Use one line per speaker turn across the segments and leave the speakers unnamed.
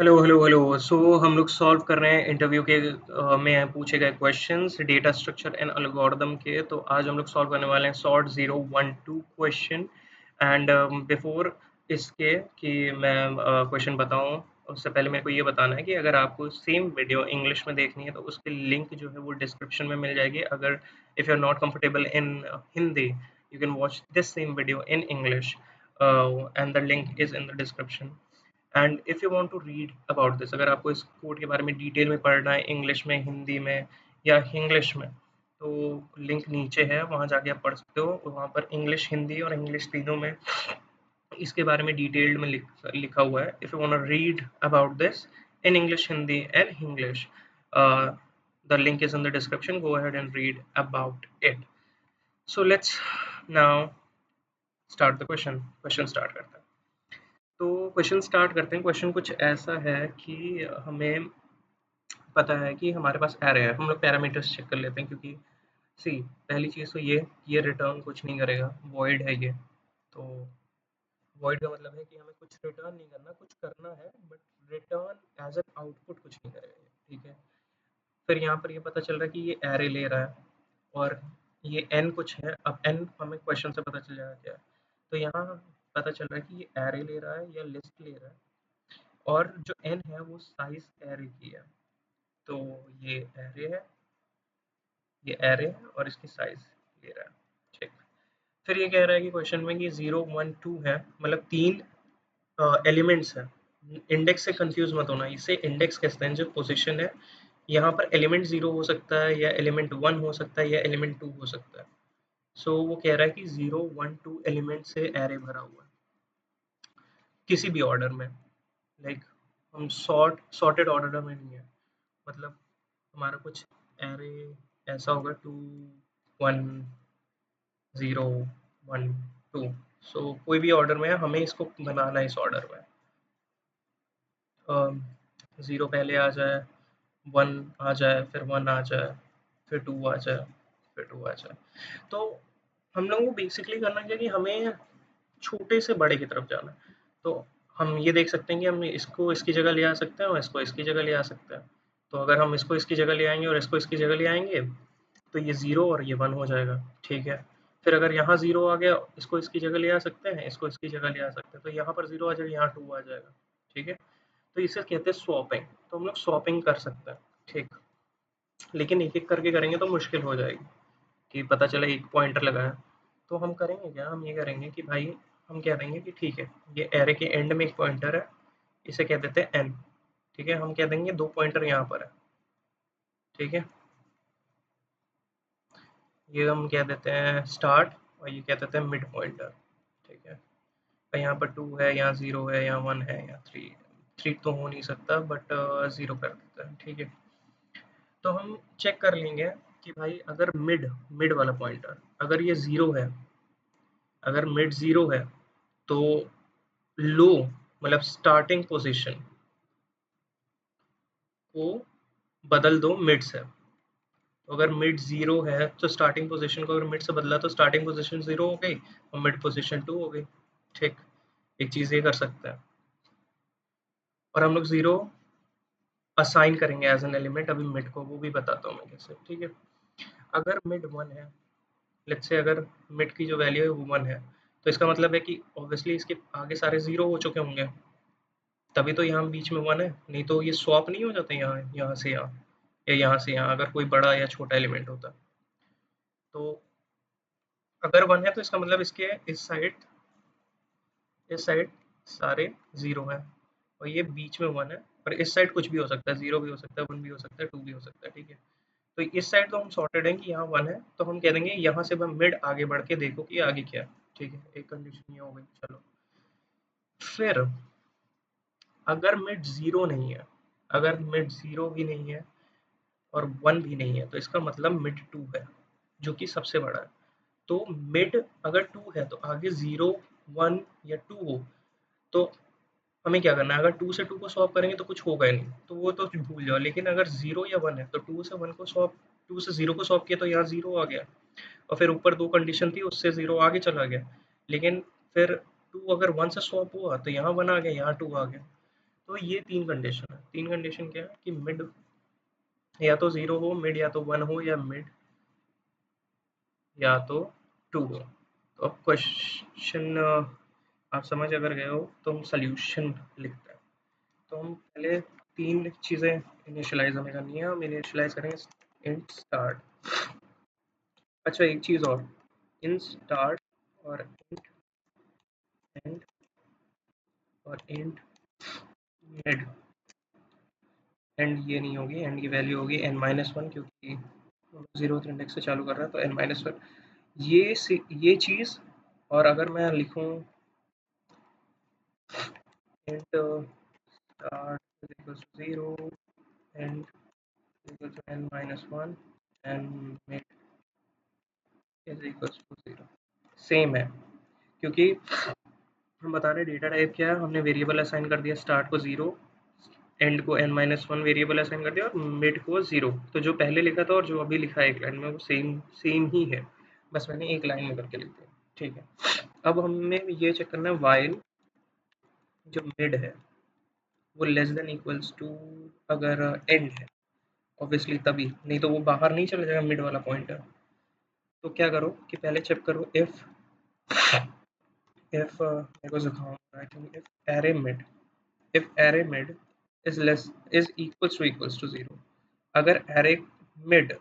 Hello hello hello सो हम लोग solve कर रहे हैं इंटरव्यू के में पूछे गए questions data structure and algorithm के। तो आज हम लोग सॉल्व करने वाले हैं सॉर्ट 012 क्वेश्चन। एंड बिफोर इसके कि मैं क्वेश्चन बताऊं, उससे पहले मेरे को ये बताना है कि अगर आपको सेम वीडियो इंग्लिश में देखनी है तो उसकी लिंक जो है वो डिस्क्रिप्शन में मिल जाएगी। अगर if you are not comfortable in Hindi, you can watch this same video in English and the link is in the description. And if you want to read about this, अगर आपको इस कोड के बारे में डिटेल में पढ़ना है English में, हिंदी में या इंग्लिश में, तो लिंक नीचे है, वहाँ जाके आप पढ़ सकते हो। वहाँ पर इंग्लिश, हिंदी और इंग्लिश तीनों में इसके बारे में डिटेल्ड में लिखा हुआ है। If you want to read about this in English, Hindi and English, the link is in the description, go ahead and read about it. So let's now start the question start करते हैं। तो question start करते हैं। Question कुछ ऐसा है कि हमें पता है कि हमारे पास एरे है। हम लोग पैरामीटर्स चेक कर लेते हैं, क्योंकि सी पहली चीज़ तो ये रिटर्न कुछ नहीं करेगा, वॉइड है ये। तो वॉइड का मतलब है कि हमें कुछ रिटर्न नहीं करना, कुछ करना है but return as an output कुछ नहीं करेगा ये, ठीक है। फिर यहाँ पर ये पता चल रहा है कि ये एरे ले रहा है और ये एन कुछ है। अब एन हमें क्वेश्चन से पता चल जाएगा क्या है। तो यहाँ पता चल रहा है कि ये एरे ले रहा है या लिस्ट ले रहा है, और जो एन है वो साइज एरे की है। तो ये एरे है, ये एरे है और इसकी साइज ले रहा है, ठीक। फिर ये कह रहा है कि क्वेश्चन में कि 0 1 2 है, मतलब 3 एलिमेंट्स हैं। इंडेक्स से कंफ्यूज मत होना, इसे इंडेक्स कहते हैं जो पोजीशन है। यहाँ पर एलिमेंट 0 हो सकता है या एलिमेंट 1 हो सकता है या एलिमेंट 2 हो सकता है। सो वो कह रहा है कि 0 1 2 एलिमेंट से एरे भरा हुआ है किसी भी ऑर्डर में। लाइक हम सॉर्टेड ऑर्डर में नहीं है, मतलब हमारा कुछ एरे ऐसा होगा 2 1 0 1 2। सो कोई भी ऑर्डर में है, हमें इसको बनाना है इस ऑर्डर में। 0 पहले आ जाए, 1 आ जाए, फिर 1 आ जाए, फिर 2 आ जाए, फिर 2 आ जाए। तो हम लोगों को बेसिकली करना क्या है कि हमें छोटे से बड़े की तरफ जाना है। तो हम ये देख सकते हैं कि हम इसको इसकी जगह ले आ सकते हैं और इसको इसकी जगह ले आ सकते हैं। तो अगर हम इसको इसकी जगह ले आएँगे और इसको इसकी जगह ले आएँगे, तो ये 0 और ये 1 हो जाएगा, ठीक है। फिर अगर यहाँ 0 आ गया, इसको इसकी जगह ले आ सकते हैं, इसको इसकी जगह ले आ सकते हैं, तो यहाँ पर 0 आ जाएगा, यहाँ 2 आ जाएगा, ठीक है। तो इसे कहते हैं स्वैपिंग। तो हम लोग स्वैपिंग कर सकते हैं, ठीक। लेकिन एक-एक करके करेंगे तो मुश्किल हो जाएगी कि पता चला एक पॉइंटर लगाया। तो हम करेंगे क्या, हम ये करेंगे कि भाई हम कह देंगे कि ठीक है, ये एरे के एंड में एक पॉइंटर है, इसे कह देते हैं एन, ठीक है। हम कह देंगे 2 पॉइंटर यहाँ पर है, ठीक है। ये हम कह देते हैं स्टार्ट और ये कह देते हैं मिड पॉइंटर, ठीक है। और यहाँ पर 2 है, यहाँ 0 है, यहाँ 1 है, यहाँ 3 तो हो नहीं सकता बट 0 कर देते हैं, ठीक है। तो हम चेक कर लेंगे कि भाई अगर मिड मिड वाला पॉइंटर अगर ये 0 है, अगर मिड 0 है, तो लो मतलब स्टार्टिंग पोजीशन को बदल दो मिड से। तो अगर मिड 0 है तो स्टार्टिंग पोजीशन को अगर मिड से बदला तो स्टार्टिंग पोजीशन 0 हो गई और मिड पोजीशन 2 हो गई, ठीक। एक चीज़ ये कर सकते हैं। और हम लोग 0 असाइन करेंगे एज एन एलिमेंट अभी मिड को, वो भी बताता हूँ मैं कैसे, ठीक है। अगर मिड 1 है, लेट्स से अगर मिड की जो वैल्यू है वो 1 है, तो इसका मतलब है कि ऑब्वियसली इसके आगे सारे 0 हो चुके होंगे, तभी तो यहाँ बीच में 1 है। नहीं तो ये स्वैप नहीं हो जाते यहाँ यहाँ से यहाँ या यहाँ से यहाँ, अगर कोई बड़ा या छोटा एलिमेंट होता। तो अगर 1 है तो इसका मतलब इसके इस साइड सारे 0 हैं और ये बीच में 1 है। और इस साइड कुछ भी हो सकता है, 0 भी हो सकता है, 1 भी हो सकता है, 2 भी हो सकता है, ठीक है। तो इस साइड तो हम सॉर्टेड हैं कि यहाँ 1 है, तो हम कह देंगे यहाँ से हम मिड आगे बढ़ के देखो कि आगे क्या है, ठीक है। एक कंडीशन ये हो गई, चलो। फिर अगर मिड 0 नहीं है, अगर मिड 0 भी नहीं है और 1 भी नहीं है, तो इसका मतलब मिड 2 है, जो कि सबसे बड़ा है। तो मिड अगर 2 है तो आगे 0 1 या 2 हो, तो हमें क्या करना है, अगर 2 से 2 को स्वैप करेंगे तो कुछ होगा ही नहीं, तो वो तो भूल जाओ। लेकिन अगर 0 या 1 है तो 2 से 1 को स्वैप, 2 से 0 को स्वैप किया तो यहाँ 0 आ गया, और फिर ऊपर 2 कंडीशन थी, उससे 0 आगे चला गया। लेकिन फिर 2 अगर 1 से स्वैप हुआ तो यहाँ 1 आ गया, यहाँ 2 आ गया। तो ये 3 कंडीशन है। 3 कंडीशन क्या है कि मिड या तो 0 हो, मिड या तो 1 हो, या मिड या तो 2 हो। तो अब क्वेश्चन आप समझ अगर गए हो तो हम सॉल्यूशन लिखते हैं। तो हम पहले 3 चीज़ें इनिशियलाइज़ हमें करनी है। हम इनिशियलाइज़ करेंगे इंट स्टार्ट। अच्छा, एक चीज़ और, इन स्टार्ट और इंट एंड और इंट मिड। एंड ये नहीं होगी, एंड की वैल्यू होगी n-1, क्योंकि 0th इंडेक्स से चालू कर रहा है, तो n-1 ये चीज़। और अगर मैं लिखूं int start is equals to 0 end equal to n-1 and mid is equals to 0, same है, क्योंकि हम बता रहे डेटा टाइप क्या है। हमने वेरिएबल असाइन कर दिया स्टार्ट को 0, एंड को n-1 वेरिएबल असाइन कर दिया, और मिड को 0। तो जो पहले लिखा था और जो अभी लिखा है एक लाइन में, वो सेम सेम ही है, बस मैंने एक लाइन में करके लिख दिया। ठीक है, अब हमें ये चेक करना है वाइल जो मिड है वो लेस देन इक्वल्स टू, अगर एंड है ऑब्वियसली तभी, नहीं तो वो बाहर नहीं चला जाएगा मिड वाला पॉइंटर। तो क्या करो कि पहले चेक करो इफ मेरे को जुकाम हो रहा है, I think if array mid is equals to 0, अगर array mid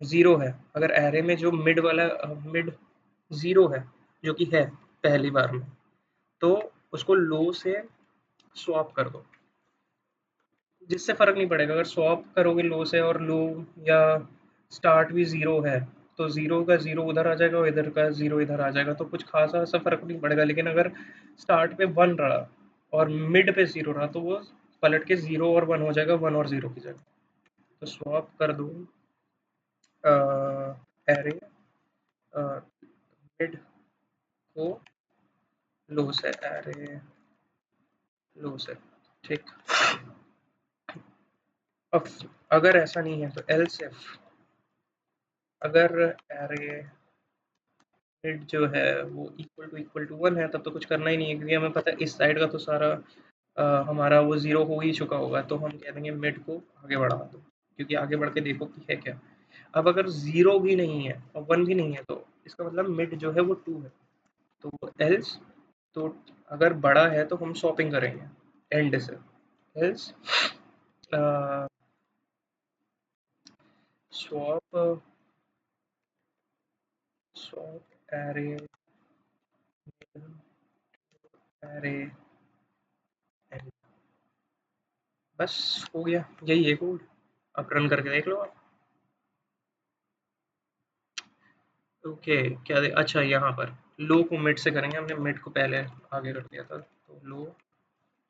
0 है, अगर array में जो मिड वाला मिड 0 है, जो कि है पहली बार में, तो उसको लो से स्वैप कर दो, जिससे फर्क नहीं पड़ेगा। अगर स्वैप करोगे लो से, और लो या स्टार्ट भी 0 है, तो 0 का 0 उधर आ जाएगा और इधर का 0 इधर आ जाएगा, तो कुछ खासा ऐसा फर्क नहीं पड़ेगा। लेकिन अगर स्टार्ट पे 1 रहा और मिड पे 0 रहा, तो वो पलट के 0 और 1 हो जाएगा, 1 और 0 की जगह। तो स्वैप कर दो एरे मिड को लो से, एरे लो से। ठीक, अब अगर ऐसा नहीं है तो एल्स इफ, अगर एरे मिड जो है वो इक्वल टू 1 है, तब तो कुछ करना ही नहीं है, क्योंकि हमें पता है इस साइड का तो सारा हमारा वो 0 हो ही चुका होगा। तो हम कह देंगे मिड को आगे बढ़ा दो, क्योंकि आगे बढ़ के देखो कि है क्या। अब अगर 0 भी नहीं है और 1 भी नहीं है, तो इसका मतलब मिड जो है वो 2 है। तो एल्स, तो अगर बड़ा है तो हम स्वैपिंग करेंगे एंड से। Else swap swap array array and, बस हो गया, यही है कोड। अब रन करके देख लो आप। ओके, क्या दे, अच्छा यहाँ पर लो को मिड से करेंगे, हमने मिड को पहले आगे कर दिया था, तो लो,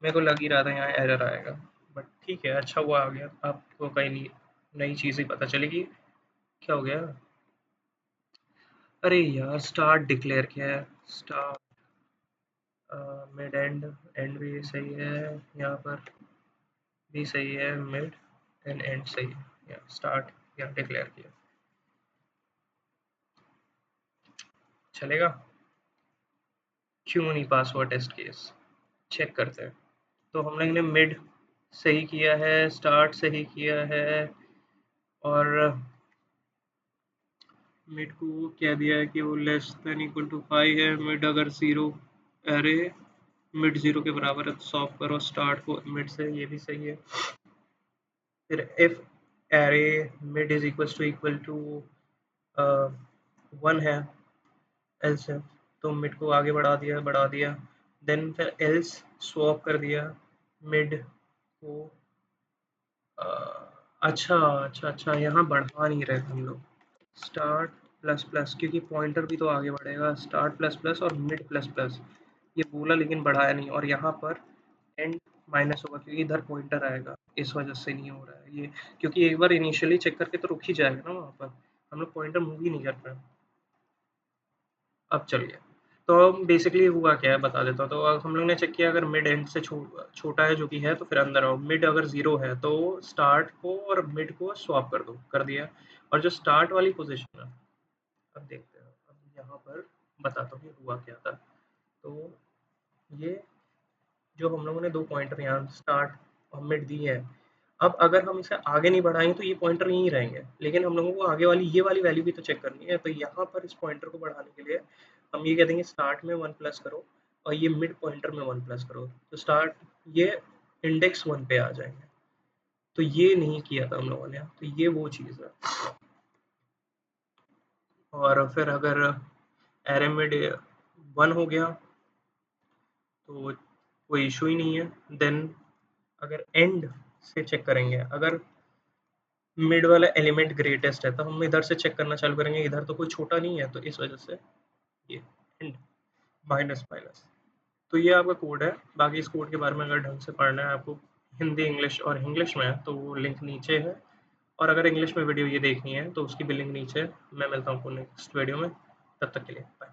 मेरे को लग ही रहा था यहाँ एरर आएगा, बट ठीक है, अच्छा हुआ आ गया। आपको कहीं नहीं, नई चीज़ ही पता चलेगी। क्या हो गया? अरे यार, स्टार्ट डिक्लेयर किया है, स्टार्ट मिड एंड, एंड भी सही है, यहाँ पर भी सही है, मिड एंड एंड सही है, या स्टार्ट या डिक्लेयर किया, चलेगा? क्यों नहीं पास हुआ टेस्ट केस? चेक करते हैं। तो हमने इन्हें मिड सही किया है, स्टार्ट सही किया है, और मिड को कह दिया है कि वो लेस देन इक्वल टू 5 है। मिड अगर 0, एरे मिड 0 के बराबर है तो सॉल्व करो स्टार्ट को मिड से, ये भी सही है। फिर if array mid is equal to 1 है, एल्स है, तो मिड को आगे बढ़ा दिया, देन फिर एल्स स्वैप कर दिया मिड को। अच्छा अच्छा अच्छा, यहाँ बढ़ा नहीं रहे हम लोग, स्टार्ट प्लस प्लस, क्योंकि पॉइंटर भी तो आगे बढ़ेगा, स्टार्ट प्लस प्लस और मिड प्लस प्लस, ये बोला लेकिन बढ़ाया नहीं। और यहाँ पर एंड माइनस होगा, क्योंकि इधर पॉइंटर आएगा, इस वजह से नहीं हो रहा है ये, क्योंकि एक बार इनिशियली चेक करके तो रुक ही जाएगा ना वहाँ पर, हम लोग पॉइंटर मूव ही नहीं कर रहे हैं। अब चलिए, तो बेसिकली हुआ क्या है बता देता हूँ। तो हम लोग ने चेक किया, अगर मिड एंड से छोटा है जो कि है, तो फिर अंदर आओ। मिड अगर 0 है तो स्टार्ट को और मिड को स्वैप कर दो, कर दिया। और जो स्टार्ट वाली पोजीशन है, अब देखते हैं, अब यहाँ पर बताता हूँ हुआ क्या था। तो ये जो हम लोगों ने 2 पॉइंटर यहाँ स्टार्ट और मिड दिए हैं, अब अगर हम इसे आगे नहीं बढ़ाएँगे तो ये पॉइंटर यहीं रहेंगे, लेकिन हम लोगों को आगे वाली ये वाली वैल्यू भी तो चेक करनी है। तो यहाँ पर इस पॉइंटर को बढ़ाने के लिए हम ये कह देंगे स्टार्ट में 1 प्लस करो और ये मिड पॉइंटर में 1 प्लस करो, तो स्टार्ट ये इंडेक्स 1 पे आ जाएँगे। तो ये नहीं किया था हम लोगों ने, तो ये वो चीज़ है। और फिर अगर एरे मिड 1 हो गया तो कोई इशू ही नहीं है। देन अगर एंड से चेक करेंगे, अगर मिड वाला एलिमेंट ग्रेटेस्ट है तो हम इधर से चेक करना चालू करेंगे, इधर तो कोई छोटा नहीं है, तो इस वजह से ये एंड माइनस माइनस। तो ये आपका कोड है। बाकी इस कोड के बारे में अगर ढंग से पढ़ना है आपको, हिंदी इंग्लिश और इंग्लिश में है, तो वो लिंक नीचे है। और अगर इंग्लिश में वीडियो ये देखनी है तो उसकी भी लिंक नीचे है। मैं मिलता हूँ आपको नेक्स्ट वीडियो में, तब तक के लिए बाय।